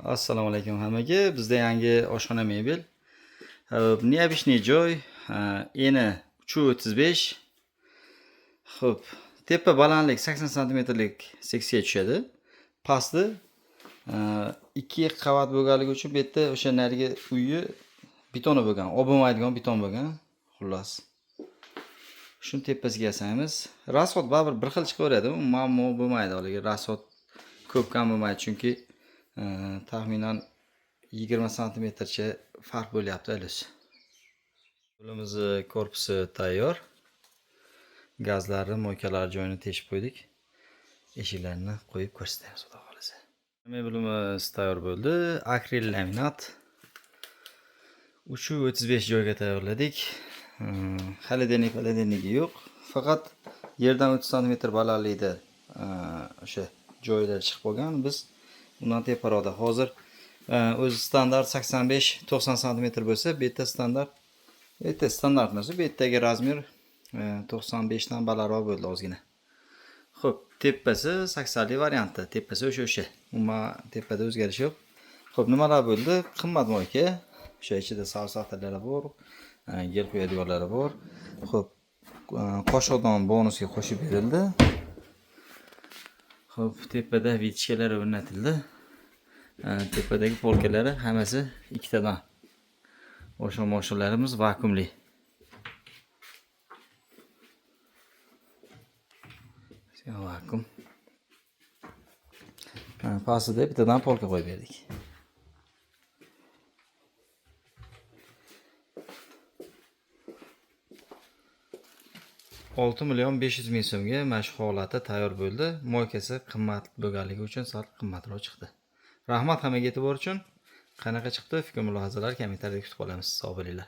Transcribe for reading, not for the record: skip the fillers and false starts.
Assalomu alaykum hammaga. Bizda yangi oshxona mebel. Необычный joy. Eni 3.35. Xo'p, tepa balandlik 80 santimetrlik seksiya tushadi. Pasti 2 qavat bo'lganligi uchun bu yerda o'sha narigi uyi betoni bo'lgan, olib bo'lmaydigan beton bo'lgan. Xullas. Shuni tepasiga yasaymiz. Rasxod baribir bir xil chiqaveradi. Muammo bo'lmaydi. Haliga rasxod ko'p kam bo'lmaydi, chunki taxminan 20 santimetrcha farq bo'lyapti ilis. Yo'limizni korpusi tayyor. Gazlarni, moykalar joyini teshib qo'ydik. Eshiklarni qo'yib ko'rsatamiz, xudo xolisa. Mebelimiz tayyor bo'ldi. Akril laminat 3.35 joyga tayyorladik. Xolodilnigi yo'q. Faqat yerdan 30 santimetr balandlikda o'sha joylar chiqib qolgan. Biz bundan teparoqda hozir o'zi standart 85-90 santimetr bo'lsa, bu yerda standart emas, bu yerdagi razmer 95 dan balandroq bo'ldi ozgina. Xo'p, tepasi 80 lik variantda. Tepasi o'sha. Umuman tepada o'zgarish yo'q. Xo'p, nimalar bo'ldi? Qimmat moyka. O'sha ichida savsatalari bor, gel qo'yadiganlari bor. Xo'p, qoshiqdan bonusga qo'shib berildi. Xo'p, tepada vitishkalar o'rnatildi. Tepadagi polkalari hammasi ikkitadan. O'sha mashinalarimiz vakuumli. Vakuum. Pastida bittadan polka qo'yib berdik. $6,500,000 so'mga mana shu holati tayyor bo'ldi. Moykasi qimmat bo'lganligi uchun sal qimmatroq chiqdi. Rahmat hammaga e'tibor uchun. Qanaqa chiqdi? Fikr mulohazalar kommentariyada kutib qolamiz. Sog' bo'linglar.